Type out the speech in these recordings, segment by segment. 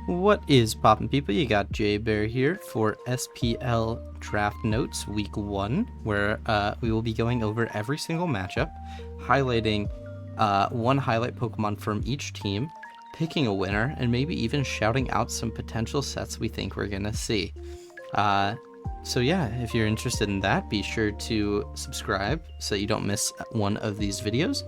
What is poppin' people? You got J Bear here for SPL Draft Notes Week 1, where we will be going over every single matchup, highlighting one highlight Pokemon from each team, picking a winner, and maybe even shouting out some potential sets we think we're gonna see. So yeah, if you're interested in that, be sure to subscribe so you don't miss one of these videos.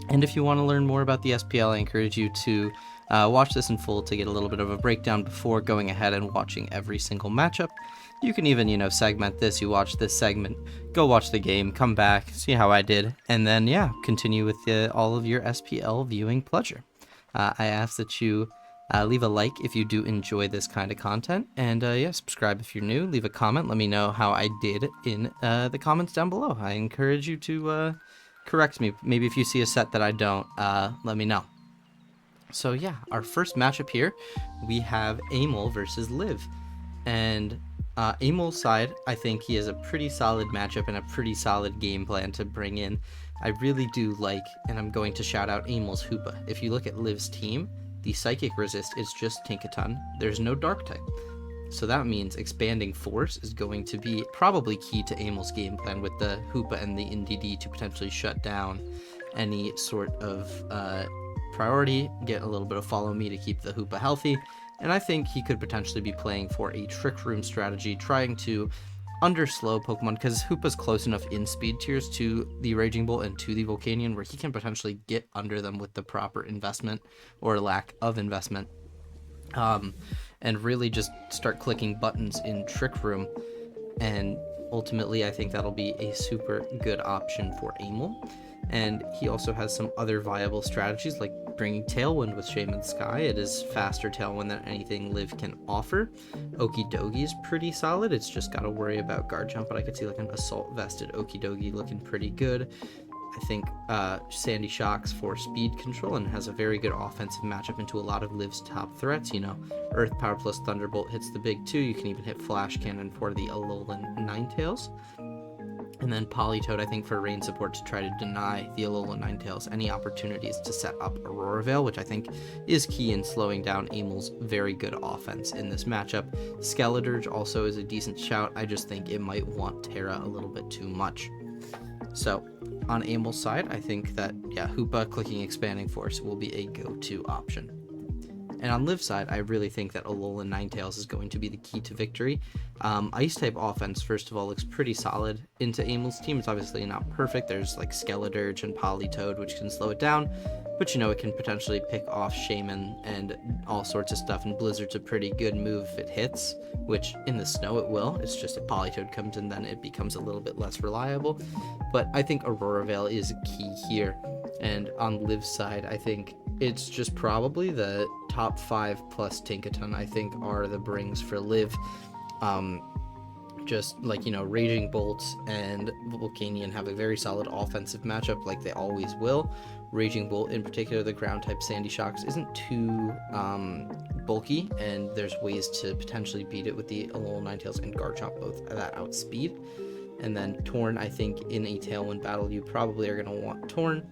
And if you want to learn more about the SPL, I encourage you to watch this in full to get a little bit of a breakdown before going ahead and watching every single matchup. You can even, segment this. You watch this segment, go watch the game, come back, see how I did, and then, continue with all of your SPL viewing pleasure. I ask that you leave a like if you do enjoy this kind of content, and subscribe if you're new. Leave a comment. Let me know how I did in the comments down below. I encourage you to correct me. Maybe if you see a set that I don't, let me know. So yeah, our first matchup here, we have Amal versus Liv. And Amal's side, I think he has a pretty solid matchup and a pretty solid game plan to bring in. I really do like, and I'm going to shout out Amal's Hoopa. If you look at Liv's team, the Psychic Resist is just Tinkaton. There's no Dark type. So that means expanding Force is going to be probably key to Amal's game plan with the Hoopa and the NDD to potentially shut down any sort of priority, get a little bit of Follow Me to keep the Hoopa healthy. And I think he could potentially be playing for a Trick Room strategy, trying to underslow Pokemon, because Hoopa's close enough in speed tiers to the Raging Bolt and to the Volcanion where he can potentially get under them with the proper investment or lack of investment. And really just start clicking buttons in Trick Room. And ultimately, I think that'll be a super good option for Amal. And he also has some other viable strategies, like bringing Tailwind with Shaman Sky. It is faster Tailwind than anything Liv can offer. Okidogi is pretty solid. It's just got to worry about Guard Jump, but I could see like an Assault Vested Okidogi looking pretty good. I think Sandy Shocks for speed control and has a very good offensive matchup into a lot of Liv's top threats. Earth Power plus Thunderbolt hits the big two. You can even hit Flash Cannon for the Alolan Ninetales. And then Politoed, I think, for rain support to try to deny the Alolan Ninetales any opportunities to set up Aurora Veil, which I think is key in slowing down Amal's very good offense in this matchup. Skeledirge also is a decent shout. I just think it might want Terra a little bit too much. So on Amal's side, I think that, Hoopa clicking Expanding Force will be a go-to option. And on Liv's side, I really think that Alolan Ninetales is going to be the key to victory. Ice-type offense, first of all, looks pretty solid into Amal's team. It's obviously not perfect. There's like Skeledirge and Politoed, which can slow it down. But it can potentially pick off Shaman and all sorts of stuff. And Blizzard's a pretty good move if it hits, which in the snow it will. It's just if Politoed comes in, then it becomes a little bit less reliable. But I think Aurora Veil is key here. And on Liv's side, I think it's just probably the top 5 plus Tinkaton, I think, are the brings for Liv. Just like, Raging Bolts and Volcanion have a very solid offensive matchup like they always will. Raging Bolt, in particular, the ground type Sandy Shocks, isn't too bulky, and there's ways to potentially beat it with the Alolan Ninetales and Garchomp, both that outspeed. And then Torn, I think in a Tailwind battle, you probably are going to want Torn.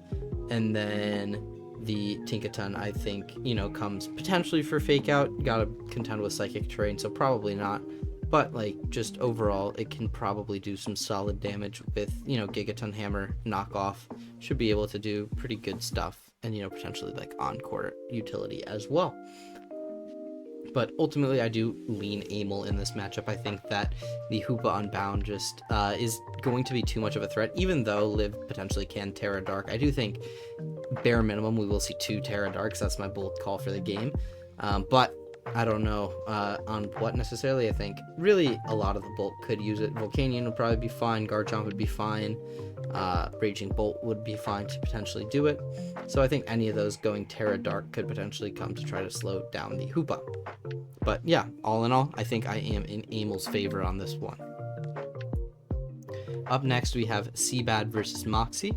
And then the Tinkaton, I think, comes potentially for Fake Out. Got to contend with Psychic Terrain, so probably not. But, just overall, it can probably do some solid damage with, Gigaton Hammer knockoff. Should be able to do pretty good stuff. And, potentially, on-court utility as well. But ultimately, I do lean Amal in this matchup. I think that the Hoopa Unbound just is going to be too much of a threat, even though Liv potentially can Terra Dark. I do think, bare minimum, we will see 2 Terra Darks. That's my bold call for the game. But I don't know on what necessarily. I think really a lot of the Bolt could use it. Volcanion would probably be fine. Garchomp would be fine. Raging Bolt would be fine to potentially do it. So I think any of those going Terra Dark could potentially come to try to slow down the Hoopa. But yeah, all in all, I think I am in Amal's favor on this one. Up next, we have Cabad versus Moxy.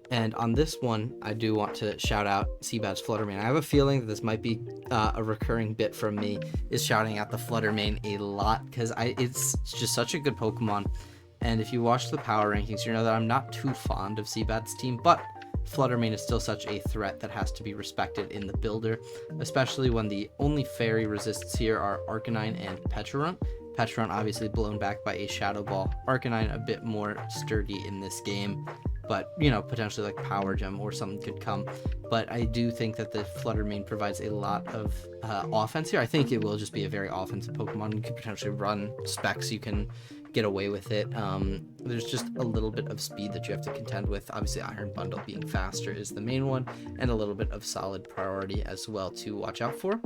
And on this one, I do want to shout out Seabad's Fluttermane. I have a feeling that this might be a recurring bit from me, is shouting out the Fluttermane a lot, because it's just such a good Pokemon. And if you watch the power rankings, you know that I'm not too fond of Seabad's team, but Fluttermane is still such a threat that has to be respected in the builder, especially when the only fairy resists here are Arcanine and Pecharunt. Pecharunt obviously blown back by a Shadow Ball. Arcanine a bit more sturdy in this game, but, you know, potentially like Power Gem or something could come. But I do think that the Fluttermane provides a lot of offense here. I think it will just be a very offensive Pokemon. You could potentially run specs, you can get away with it. There's just a little bit of speed that you have to contend with. Obviously, Iron Bundle being faster is the main one, and a little bit of solid priority as well to watch out for.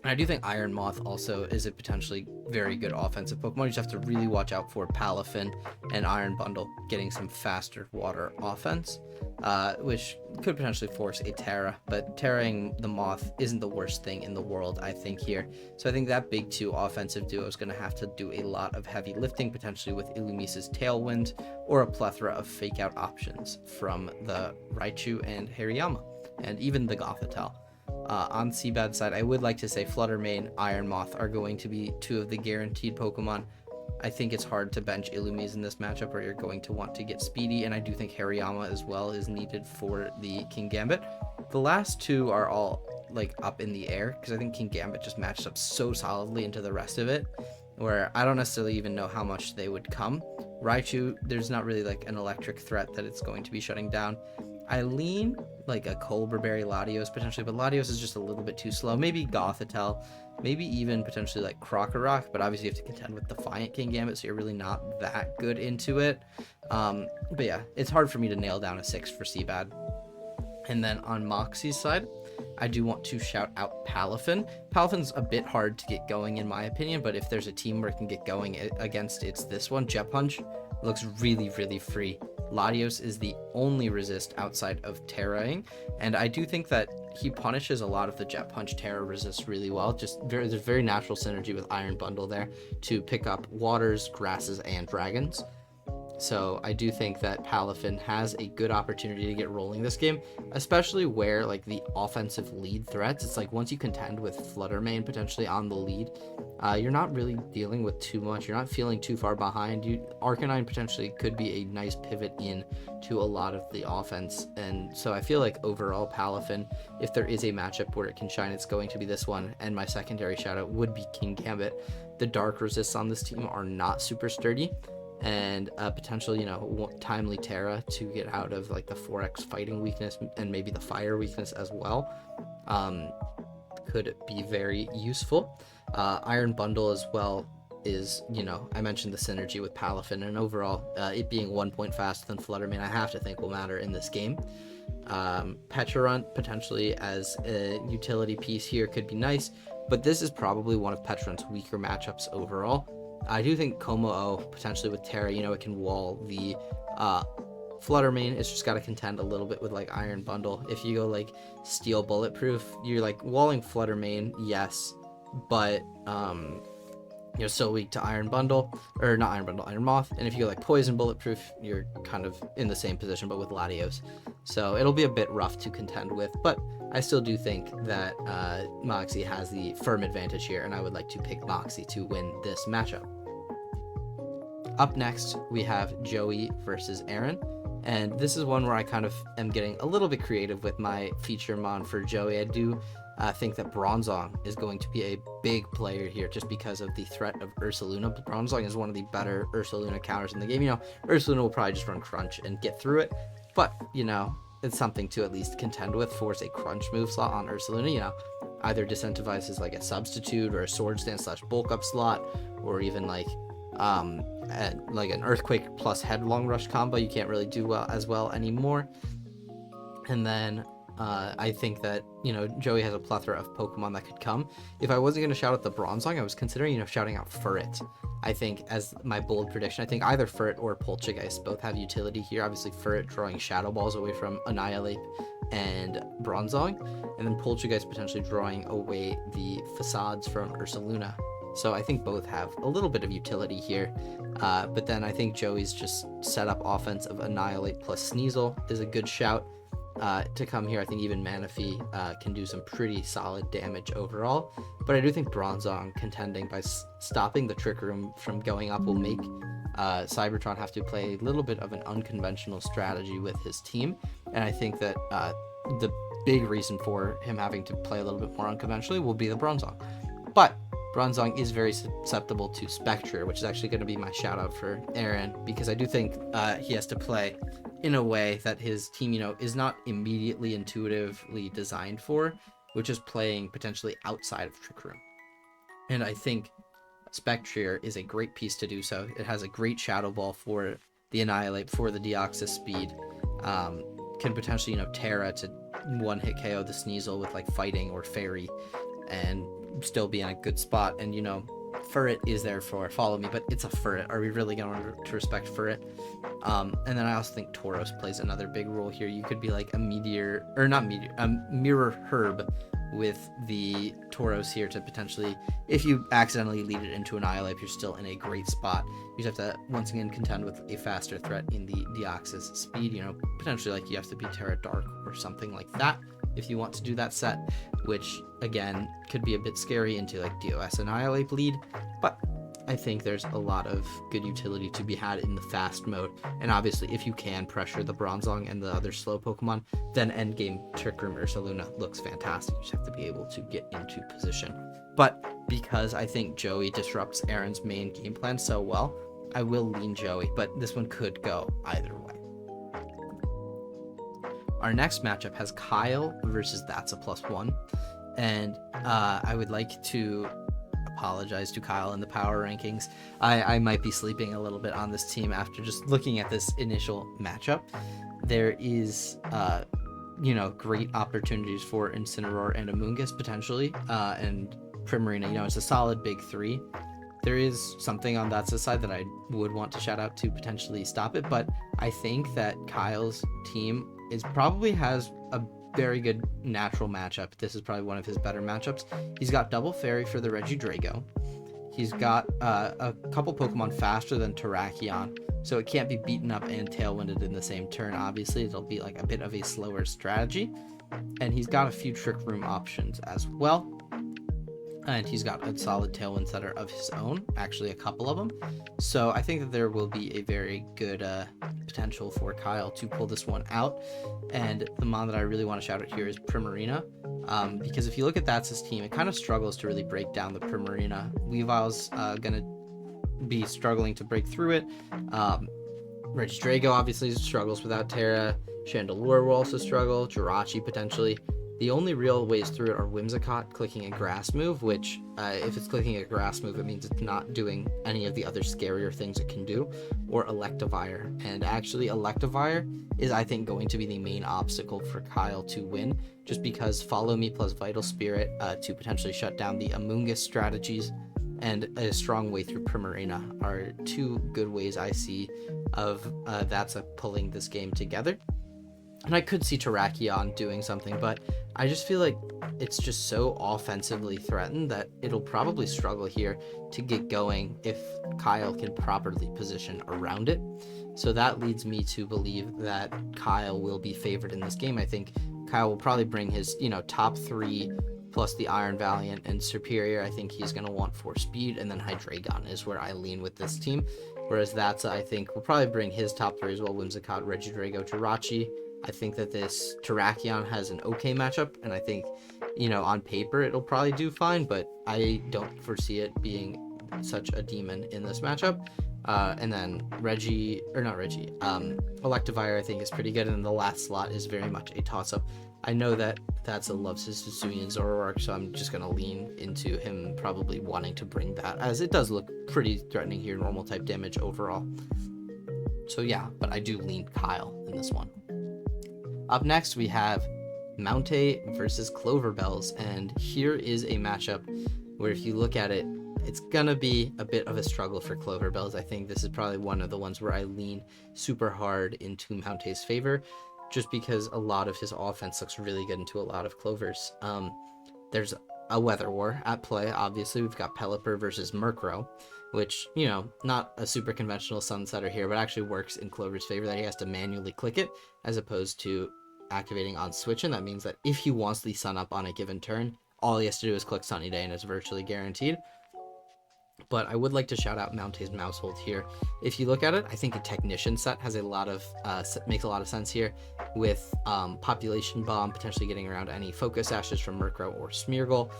I do think Iron Moth also is a potentially very good offensive Pokemon. You just have to really watch out for Palafin and Iron Bundle getting some faster water offense, which could potentially force a Terra, but Terraing the Moth isn't the worst thing in the world, I think, here. So I think that big two offensive duo is going to have to do a lot of heavy lifting, potentially with Illumisa's Tailwind, or a plethora of fake-out options from the Raichu and Hariyama, and even the Gothitelle. On Seabad side, I would like to say Fluttermane, Iron Moth are going to be two of the guaranteed Pokemon. I think it's hard to bench Illumise in this matchup, or you're going to want to get speedy, and I do think Hariyama as well is needed for the King Gambit. The last two are all like up in the air, because I think King Gambit just matches up so solidly into the rest of it, where I don't necessarily even know how much they would come. Raichu, there's not really like an electric threat that it's going to be shutting down. I lean like a Colbur Berry Latios potentially, but Latios is just a little bit too slow. Maybe Gothitelle, maybe even potentially like Krokorok, but obviously you have to contend with Defiant King Gambit, so you're really not that good into it. But yeah, it's hard for me to nail down a 6 for Seabad. And then on Moxy's side, I do want to shout out Palafin. Palafin's a bit hard to get going in my opinion, but if there's a team where it can get going against, it's this one. Jet Punch looks really, really free. Latios is the only resist outside of Terraing, and I do think that he punishes a lot of the Jet Punch Terra resists really well. There's very natural synergy with Iron Bundle there to pick up waters, grasses, and dragons. So I do think that Palafin has a good opportunity to get rolling this game, especially where like the offensive lead threats, it's like once you contend with Fluttermane potentially on the lead, you're not really dealing with too much. You're not feeling too far behind. Arcanine potentially could be a nice pivot in to a lot of the offense. And so I feel like overall Palafin, if there is a matchup where it can shine, it's going to be this one. And my secondary shout out would be King Gambit. The dark resists on this team are not super sturdy, and potential, you know, timely Terra to get out of like the 4x fighting weakness and maybe the fire weakness as well could be very useful. Iron Bundle as well is, you know, I mentioned the synergy with Palafin, and overall it being 1 point faster than Fluttermane, I have to think will matter in this game. Pecharunt potentially as a utility piece here could be nice, but this is probably one of Pecharunt's weaker matchups overall. I do think Como-O, potentially with Terra, you know, it can wall the Fluttermane. It's just got to contend a little bit with like Iron Bundle. If you go like Steel Bulletproof, you're like walling Fluttermane, yes, but you're still weak to Iron Bundle, or not Iron Bundle, Iron Moth. And if you go like Poison Bulletproof, you're kind of in the same position, but with Latios. So it'll be a bit rough to contend with, but I still do think that Moxy has the firm advantage here, and I would like to pick Moxy to win this matchup. Up next, we have Joey versus Aaron, and this is one where I kind of am getting a little bit creative with my feature mon for Joey. I do think that Bronzong is going to be a big player here just because of the threat of Ursaluna. Bronzong is one of the better Ursaluna counters in the game. You know, Ursaluna will probably just run Crunch and get through it, but, you know, it's something to at least contend with. Force a Crunch move slot on Ursaluna, you know, either disincentivizes like a substitute or a Sword Stance / bulk up slot, or even like an Earthquake plus Headlong Rush combo you can't really do as well anymore. And then I think that, you know, Joey has a plethora of Pokemon that could come. If I wasn't going to shout out the Bronzong, I was considering, you know, shouting out Furret. I think as my bold prediction, I think either Furret or Poltergeist both have utility here. Obviously Furret drawing Shadow Balls away from Annihilate and Bronzong, and then Poltergeist potentially drawing away the Facades from Ursaluna. So I think both have a little bit of utility here, but then I think Joey's just set up offense of Annihilate plus Sneasel is a good shout. to come here. I think even Manaphy can do some pretty solid damage overall. But I do think Bronzong contending by stopping the Trick Room from going up will make Cybertron have to play a little bit of an unconventional strategy with his team. And I think that the big reason for him having to play a little bit more unconventionally will be the Bronzong. But Bronzong is very susceptible to Spectre, which is actually going to be my shout out for Aaron, because I do think he has to play in a way that his team, is not immediately intuitively designed for, which is playing potentially outside of Trick Room. And I think Spectre is a great piece to do so. It has a great Shadow Ball for the Annihilate, for the Deoxys speed. Can potentially, Terra to one-hit KO the Sneasel with like Fighting or Fairy and still be in a good spot. And, Furret is there for Follow Me, but it's a Furret. Are we really going to respect Furret? And then I also think Tauros plays another big role here. You could be like a Mirror Herb with the Tauros here to potentially, if you accidentally lead it into Annihilate, you're still in a great spot. You just have to, once again, contend with a faster threat in the Deoxys speed. Potentially like you have to be Terra Dark or something like that if you want to do that set, which again could be a bit scary into like DOS Annihilate bleed, but I think there's a lot of good utility to be had in the fast mode. And obviously if you can pressure the Bronzong and the other slow Pokemon, then endgame Trick Room Ursaluna looks fantastic. You just have to be able to get into position. But because I think Joey disrupts Aaron's main game plan so well, I will lean Joey, but this one could go either way. Our next matchup has Kyle versus That's a +1, and I would like to apologize to Kyle in the power rankings. I might be sleeping a little bit on this team after just looking at this initial matchup. There is, great opportunities for Incineroar and Amoonguss potentially, and Primarina. It's a solid big three. There is something on that's side that I would want to shout out to potentially stop it, but I think that Kyle's team probably has a very good natural matchup. This is probably one of his better matchups. He's got Double Fairy for the Regidrago. He's got a couple Pokemon faster than Terrakion, so it can't be beaten up and tailwinded in the same turn. Obviously, it'll be like a bit of a slower strategy. And he's got a few Trick Room options as well. And he's got a solid Tailwind setter of his own, actually a couple of them. So I think that there will be a very good potential for Kyle to pull this one out. And the mon that I really want to shout out here is Primarina, because if you look at that's his team, it kind of struggles to really break down the Primarina. Weavile's going to be struggling to break through it. Regidrago obviously struggles without Terra. Chandelure will also struggle. Jirachi potentially. The only real ways through it are Whimsicott clicking a grass move, which if it's clicking a grass move, it means it's not doing any of the other scarier things it can do, or Electivire. And actually Electivire is, I think, going to be the main obstacle for Kyle to win, just because Follow Me plus Vital Spirit to potentially shut down the Amoonguss strategies and a strong way through Primarina are two good ways I see of that's pulling this game together. And I could see Terrakion doing something, but I just feel like it's just so offensively threatened that it'll probably struggle here to get going if Kyle can properly position around it. So that leads me to believe that Kyle will be favored in this game. I think Kyle will probably bring his, top three plus the Iron Valiant and Superior. I think he's going to want 4 speed, and then Hydreigon is where I lean with this team. Whereas that's, I think, will probably bring his top 3 as well: Whimsicott, Regidrago, Jirachi. I think that this Terrakion has an okay matchup, and I think, on paper it'll probably do fine, but I don't foresee it being such a demon in this matchup. And then Electivire I think is pretty good, and then the last slot is very much a toss-up. I know that Thatsa loves his Hisuian Zoroark, so I'm just going to lean into him probably wanting to bring that, as it does look pretty threatening here, normal type damage overall. So yeah, but I do lean Kyle in this one. Up next, we have Mountay versus Clover Bells, and here is a matchup where if you look at it, it's gonna be a bit of a struggle for Clover Bells. I think this is probably one of the ones where I lean super hard into Mountay's favor, just because a lot of his offense looks really good into a lot of Clover's. There's a Weather War at play, obviously. We've got Pelipper versus Murkrow, which, not a super conventional sunsetter here, but actually works in Clover's favor, that he has to manually click it, as opposed to activating on switch, and that means that if he wants the Sun up on a given turn, all he has to do is click Sunny Day and it's virtually guaranteed. But I would like to shout out Mounte's Mousehold here. If you look at it, I think a Technician set has a lot of makes a lot of sense here, with Population Bomb potentially getting around any Focus Ashes from Murkrow or Smeargle,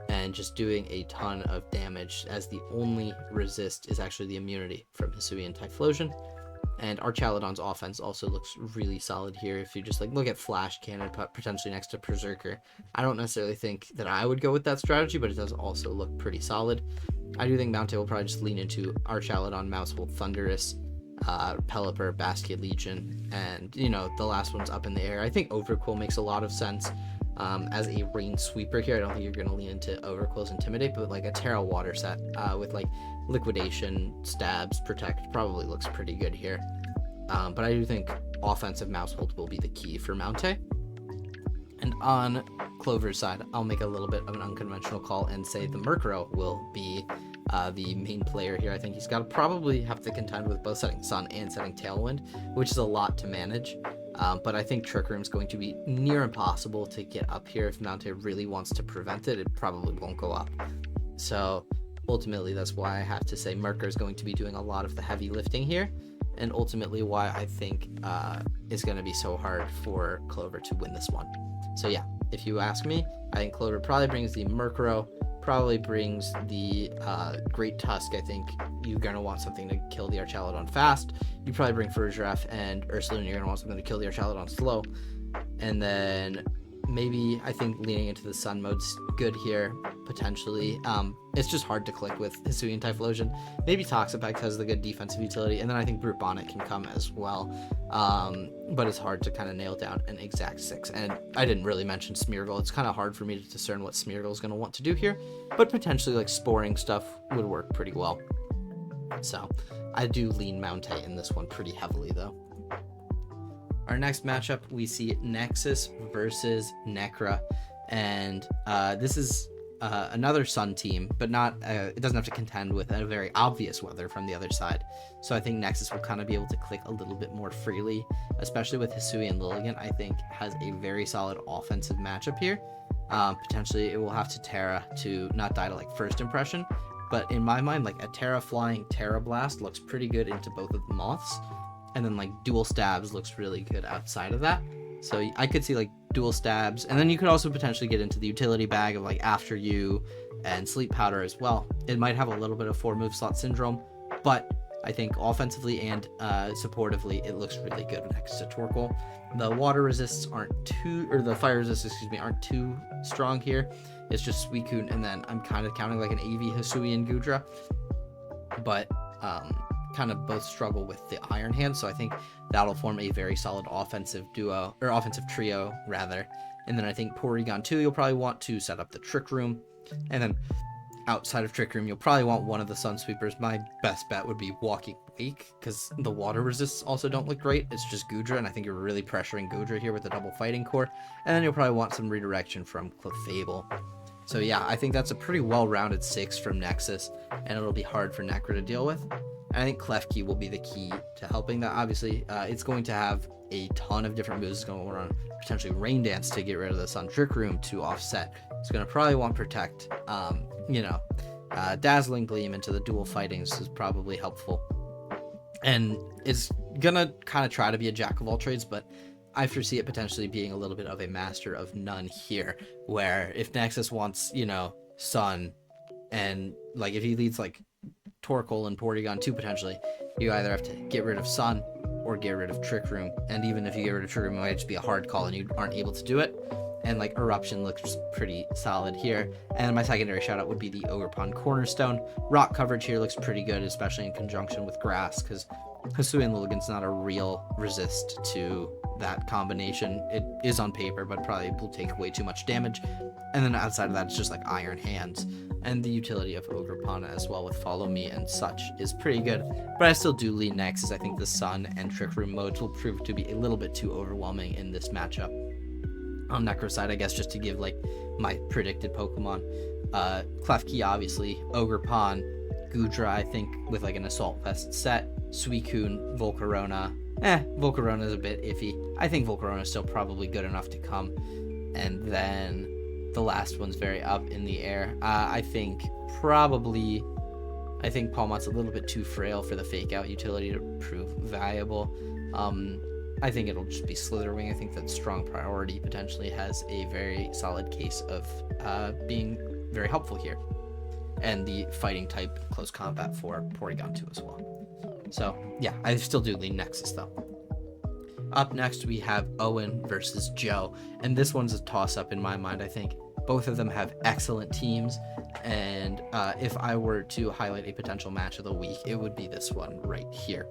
and just doing a ton of damage, as the only resist is actually the immunity from Hisuian Typhlosion. And Archaladon's offense also looks really solid here. If you just like look at Flash Cannon potentially next to Berserker, I don't necessarily think that I would go with that strategy, but it does also look pretty solid. I do think Mounte will probably just lean into Archaladon, Mousehold, Thundurus, Pelipper, Basket Legion, and, you know, the last one's up in the air. I think Overqwil makes a lot of sense as a rain sweeper here. I don't think you're going to lean into Overqwil's Intimidate, but like a Terra Water set with like Liquidation, Stabs, Protect probably looks pretty good here. But I do think offensive Mousehold will be the key for Mounte. And on Clover's side, I'll make a little bit of an unconventional call and say the Murkrow will be the main player here. I think he's got to probably have to contend with both setting Sun and setting Tailwind, which is a lot to manage. But I think Trick Room is going to be near impossible to get up here. If Mounte really wants to prevent it, it probably won't go up. So ultimately, that's why I have to say Murkrow is going to be doing a lot of the heavy lifting here, and ultimately why I think it's going to be so hard for Clover to win this one. So yeah, if you ask me, I think Clover probably brings the Murkrow, probably brings the Great Tusk. I think you're going to want something to kill the Archaladon fast. You probably bring Furgiraf and Ursaluna, you're going to want something to kill the Archaladon slow. And then maybe I think leaning into the Sun mode's good here, potentially. It's just hard to click with Hisuian Typhlosion. Maybe Toxapex has the good defensive utility, and then I think Brute Bonnet can come as well. But it's hard to kind of nail down an exact 6. And I didn't really mention Smeargle. It's kind of hard for me to discern what Smeargle is going to want to do here, but potentially like Sporing stuff would work pretty well. So I do lean Mounte in this one pretty heavily though. Our next matchup, we see Nexus versus Necra, and this is another Sun team, but not it doesn't have to contend with a very obvious weather from the other side. So I think Nexus will kind of be able to click a little bit more freely, especially with Hisuian Lilligant. I think has a very solid offensive matchup here. Potentially it will have to Terra to not die to like first impression, but in my mind, like a Terra flying Terra Blast looks pretty good into both of the Moths. And then like dual stabs looks really good outside of that. So I could see like dual stabs, and then you could also potentially get into the utility bag of like After You and Sleep Powder as well. It might have a little bit of 4 move slot syndrome, but I think offensively and supportively it looks really good next to Torkoal. The water resists aren't too, or the fire resists, excuse me, aren't too strong here. It's just Suicune, and then I'm kind of counting like an AV Hisuian Gudra, but kind of both struggle with the Iron Hand, so I think that'll form a very solid offensive duo, or offensive trio rather. And then I think Porygon 2, you'll probably want to set up the Trick Room, and then outside of Trick Room, you'll probably want one of the Sun Sweepers. My best bet would be Walking Wake, because the water resists also don't look great. It's just Gudra, and I think you're really pressuring Gudra here with the double Fighting Core. And then you'll probably want some redirection from Clefable. So yeah, I think that's a pretty well-rounded 6 from Nexus, and it'll be hard for Necra to deal with. And I think Klefki will be the key to helping that. Obviously, it's going to have a ton of different moves going on. Potentially Rain Dance to get rid of the Sun Trick Room to offset. It's going to probably want Protect. Dazzling Gleam into the dual fightings is probably helpful. And it's going to kind of try to be a jack of all trades, but I foresee it potentially being a little bit of a master of none here, where if Nexus wants, Sun, and like if he leads like Torkoal and Porygon 2 potentially, you either have to get rid of Sun or get rid of Trick Room, and even if you get rid of Trick Room, it might just be a hard call and you aren't able to do it. And like Eruption looks pretty solid here. And my secondary shout out would be the Ogerpon Cornerstone. Rock coverage here looks pretty good, especially in conjunction with Grass, because Hisuian Lilligant's not a real resist to that combination. It is on paper, but probably will take way too much damage. And then outside of that, it's just like Iron Hands. And the utility of Ogerpon as well with Follow Me and such is pretty good. But I still do lean Nexus. I think the Sun and Trick Room modes will prove to be a little bit too overwhelming in this matchup. On Necro's side, I guess just to give like my predicted Pokemon. Klefki, obviously. Ogerpon, Gudra, I think, with like an Assault Vest set. Suicune, Volcarona, Volcarona is a bit iffy. I think Volcarona is still probably good enough to come. And then the last one's very up in the air. I think Palmot's a little bit too frail for the fake out utility to prove valuable. I think it'll just be Slitherwing. I think that Strong Priority potentially has a very solid case of being very helpful here. And the fighting type close combat for Porygon 2 as well. So yeah, I still do lean Nexus though. Up next we have Owen versus Joe, and this one's a toss-up in my mind. I think both of them have excellent teams, and if I were to highlight a potential match of the week, it would be this one right here.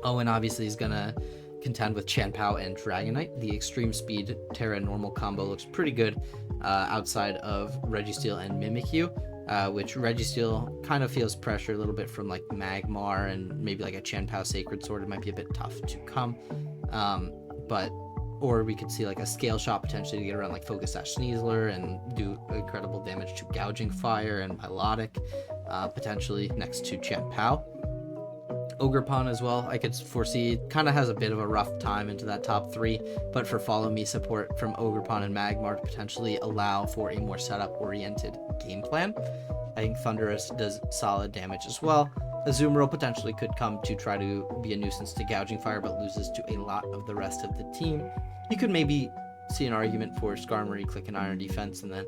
Owen obviously is gonna contend with Chanpao and Dragonite. The Extreme Speed Terra normal combo looks pretty good outside of Registeel and Mimikyu, which Registeel kind of feels pressure a little bit from like Magmar and maybe like a Chanpao Sacred Sword. It might be a bit tough to come. Or we could see like a Scale Shot potentially to get around like Focus Sash Sneasler and do incredible damage to Gouging Fire and Milotic, potentially next to Chanpao. Ogerpon as well, I could foresee, kind of has a bit of a rough time into that top 3, but for Follow Me support from Ogerpon and Magmar to potentially allow for a more setup-oriented game plan. I think Thundurus does solid damage as well. Azumarill potentially could come to try to be a nuisance to Gouging Fire, but loses to a lot of the rest of the team. You could maybe see an argument for Skarmory, Click and Iron Defense, and then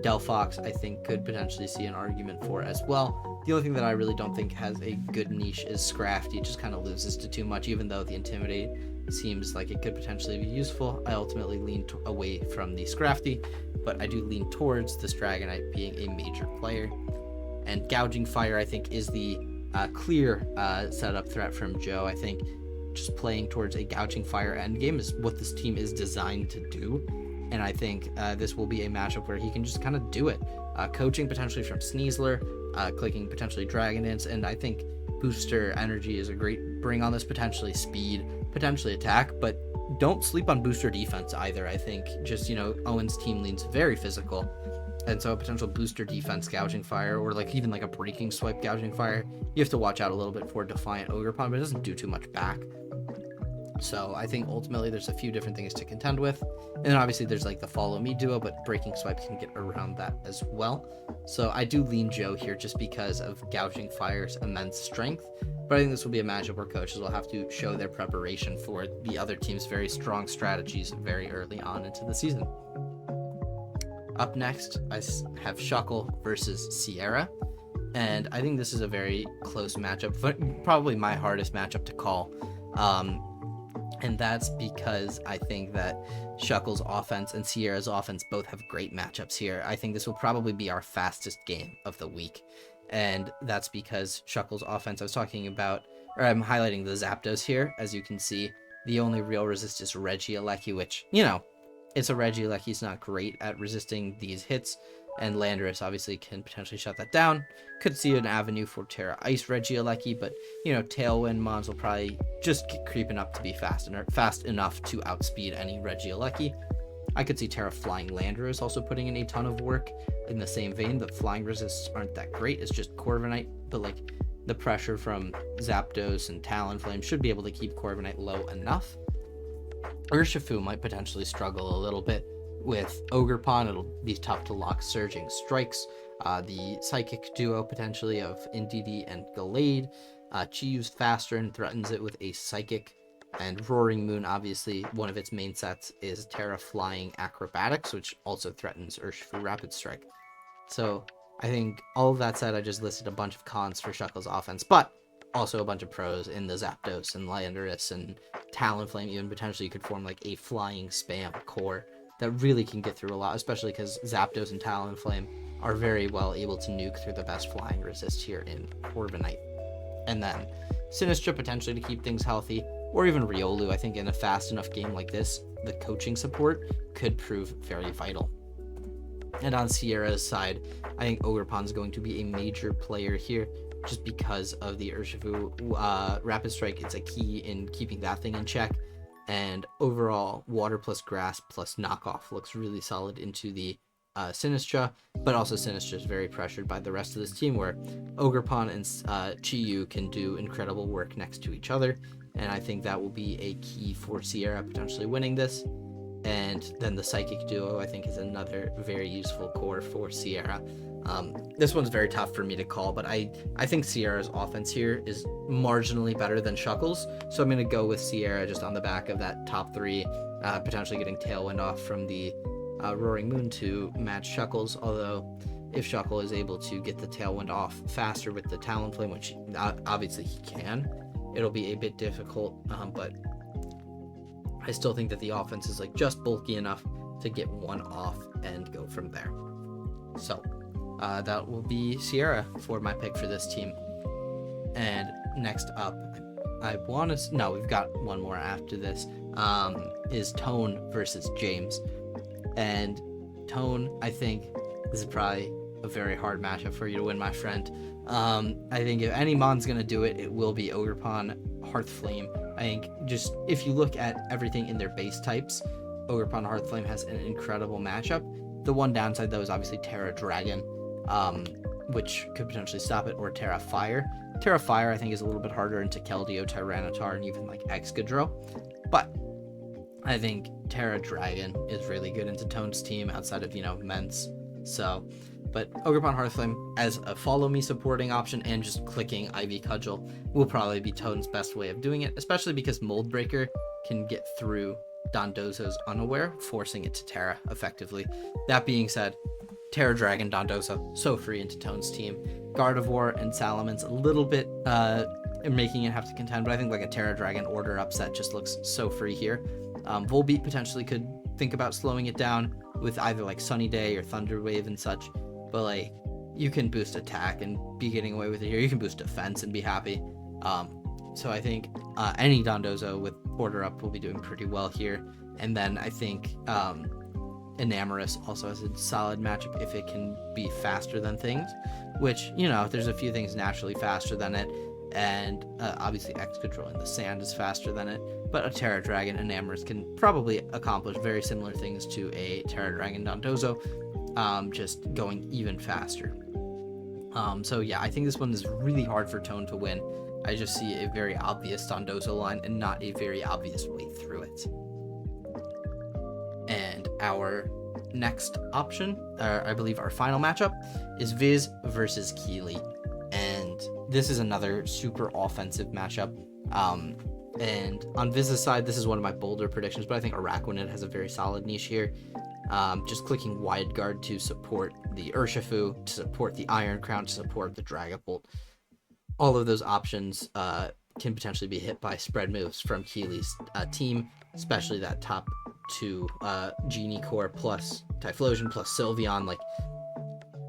Delphox, I think, could potentially see an argument for as well. The only thing that I really don't think has a good niche is Scrafty. It just kind of loses to too much, even though the Intimidate seems like it could potentially be useful. I ultimately lean away from the Scrafty, but I do lean towards this Dragonite being a major player. And Gouging Fire, I think, is the clear setup threat from Joe. I think just playing towards a Gouging Fire endgame is what this team is designed to do. And I think this will be a matchup where he can just kind of do it. Coaching potentially from Sneasler, clicking potentially Dragon Dance, and I think Booster Energy is a great bring on this, potentially speed, potentially attack, but don't sleep on Booster Defense either. I think just, Owen's team leans very physical, and so a potential Booster Defense Gouging Fire, or like even like a Breaking Swipe Gouging Fire, you have to watch out a little bit for Defiant Ogerpon, but it doesn't do too much back. So I think ultimately there's a few different things to contend with. And then obviously there's like the Follow Me duo, but Breaking Swipe can get around that as well. So I do lean Joe here just because of Gouging Fire's immense strength. But I think this will be a matchup where coaches will have to show their preparation for the other team's very strong strategies very early on into the season. Up next, I have Shuckle versus Sierra. And I think this is a very close matchup, probably my hardest matchup to call. And that's because I think that Shuckle's offense and Sierra's offense both have great matchups here. I think this will probably be our fastest game of the week. And that's because Shuckle's offense, I'm highlighting the Zapdos here. As you can see, the only real resist is Regieleki, which, it's a Regieleki. It's not great at resisting these hits. And Landorus obviously can potentially shut that down. Could see an avenue for Terra Ice Regieleki, but Tailwind Mons will probably just keep creeping up to be fast enough to outspeed any Regieleki. I could see Terra Flying Landorus also putting in a ton of work. In the same vein, the flying resists aren't that great. It's just Corviknight, but like the pressure from Zapdos and Talonflame should be able to keep Corviknight low enough. Urshifu might potentially struggle a little bit. With Ogerpon, it'll be tough to lock Surging Strikes. The Psychic duo potentially of Indeedee and Gallade. Chiyu's faster and threatens it with a Psychic. And Roaring Moon, obviously, one of its main sets is Terra Flying Acrobatics, which also threatens Urshifu Rapid Strike. So I think all of that said, I just listed a bunch of cons for Shuckle's offense, but also a bunch of pros in the Zapdos and Landorus and Talonflame. Even potentially you could form like a flying spam core that really can get through a lot, especially because Zapdos and Talonflame are very well able to nuke through the best flying resist here in Corviknight. And then Sinistcha potentially to keep things healthy, or even Riolu. I think in a fast enough game like this, the coaching support could prove very vital. And on Sierra's side, I think Ogerpon's going to be a major player here, just because of the Urshifu Rapid Strike. It's a key in keeping that thing in check. And overall, Water plus Grass plus Knockoff looks really solid into the Sinistcha, but also Sinistcha is very pressured by the rest of this team, where Ogerpon and Chiyu can do incredible work next to each other. and I think that will be a key for Sierra potentially winning this. And then the Psychic Duo, I think, is another very useful core for Sierra. This one's very tough for me to call, but I think Sierra's offense here is marginally better than Shuckle's, so I'm going to go with Sierra just on the back of that top 3, potentially getting Tailwind off from the Roaring Moon to match Shuckle's, although if Shuckle is able to get the Tailwind off faster with the Talonflame, which obviously he can, it'll be a bit difficult, but I still think that the offense is like just bulky enough to get one off and go from there. So that will be Sierra for my pick for this team. And next up, we've got one more after this, is Tone versus James. And Tone, I think this is probably a very hard matchup for you to win, my friend. I think if any Mon's going to do it, it will be Ogerpon, Hearthflame. I think just if you look at everything in their base types, Ogerpon Hearthflame has an incredible matchup. The one downside, though, is obviously Terra Dragon, which could potentially stop it, or Terra Fire. Terra Fire, I think, is a little bit harder into Keldeo, Tyranitar, and even like Excadrill. But I think Terra Dragon is really good into Tone's team outside of, Mence. So, but Ogerpon Hearthflame as a follow me supporting option and just clicking Ivy Cudgel will probably be Tone's best way of doing it, especially because Mold Breaker can get through Dondozo's Unaware, forcing it to Terra effectively. That being said, Terra Dragon, Dondozo, so free into Tone's team. Gardevoir and Salamence a little bit making it have to contend, but I think like a Terra Dragon order upset just looks so free here. Volbeat potentially could think about slowing it down with either like Sunny Day or Thunder Wave and such, but like you can boost attack and be getting away with it here. You can boost defense and be happy. So I think any Dondozo with order up will be doing pretty well here. And then I think Enamorus also has a solid matchup if it can be faster than things, which, there's a few things naturally faster than it. And obviously Excadrill in the sand is faster than it, but a Terra Dragon Enamorus can probably accomplish very similar things to a Terra Dragon Dondozo, just going even faster. So yeah, I think this one is really hard for Tone to win. I just see a very obvious Dondozo line and not a very obvious way through it. And our next option, I believe our final matchup, is Viz versus Keely. And this is another super offensive matchup. And on Viz's side, this is one of my bolder predictions, but I think Araquanid has a very solid niche here. Just clicking Wide Guard to support the Urshifu, to support the Iron Crown, to support the Dragapult. All of those options can potentially be hit by spread moves from Keely's team, especially that top 2 Genie Core plus Typhlosion plus Sylveon. Like,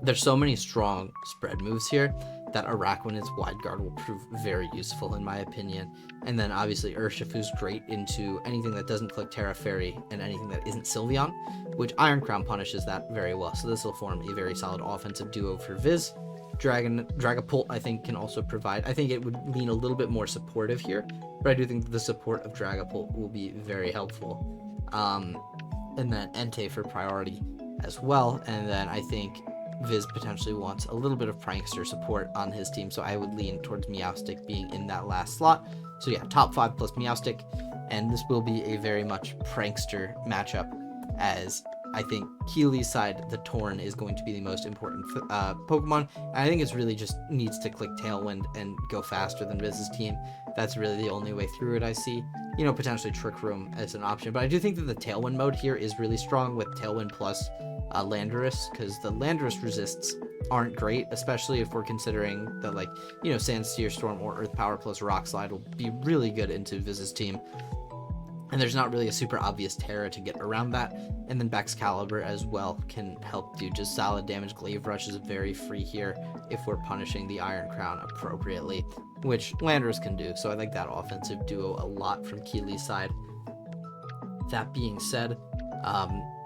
there's so many strong spread moves here that Araquanid's Wide Guard will prove very useful in my opinion. And then obviously Urshifu's great into anything that doesn't click Terra Fairy and anything that isn't Sylveon, which Iron Crown punishes that very well. So this will form a very solid offensive duo for Viz. Dragapult, I think, can also provide. I think it would lean a little bit more supportive here, but I do think that the support of Dragapult will be very helpful. And then Entei for priority as well. And then I think Viz potentially wants a little bit of Prankster support on his team, so I would lean towards Meowstic being in that last slot. So yeah, top 5 plus Meowstic, and this will be a very much Prankster matchup, as I think Keely's side, the Torn, is going to be the most important Pokemon. And I think it's really just needs to click Tailwind and go faster than Viz's team. That's really the only way through it I see. Potentially Trick Room as an option, but I do think that the Tailwind mode here is really strong with Tailwind plus Landorus, because the Landorus resists aren't great, especially if we're considering that, like, Sandsteer Storm or Earth Power plus Rock Slide will be really good into Viz's team. And there's not really a super obvious Terra to get around that. And then Baxcalibur as well can help do just solid damage. Glaive Rush is very free here if we're punishing the Iron Crown appropriately, which Landorus can do. So I like that offensive duo a lot from Keely's side. That being said,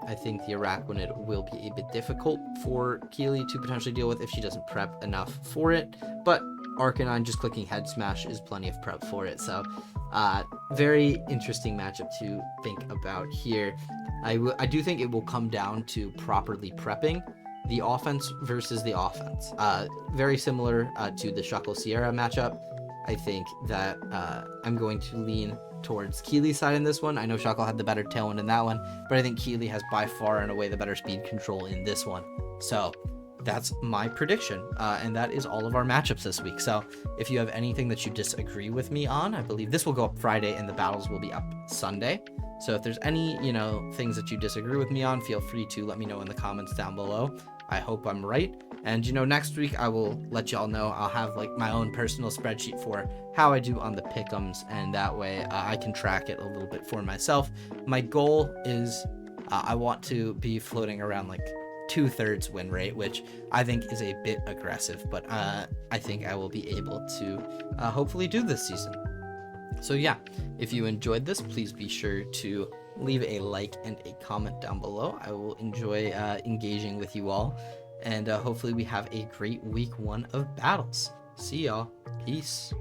I think the Araquanid will be a bit difficult for Keely to potentially deal with if she doesn't prep enough for it. But Arcanine just clicking Head Smash is plenty of prep for it. So very interesting matchup to think about here. I do think it will come down to properly prepping the offense versus the offense. Very similar to the Shuckle Sierra matchup. I think that I'm going to lean towards Keely's side in this one. I know Shuckle had the better tailwind in that one, but I think Keely has by far and away the better speed control in this one. So that's my prediction, and that is all of our matchups this week. So if you have anything that you disagree with me on, I believe this will go up Friday and the battles will be up Sunday. So if there's any, things that you disagree with me on, feel free to let me know in the comments down below. I hope I'm right. And, next week I will let y'all know. I'll have like my own personal spreadsheet for how I do on the pick'ems, and that way I can track it a little bit for myself. My goal is I want to be floating around like 2/3 win rate, which I think is a bit aggressive, but I think I will be able to hopefully do this season. So yeah, if you enjoyed this, please be sure to leave a like and a comment down below. I will enjoy engaging with you all, and hopefully we have a great week 1 of battles. See y'all. Peace.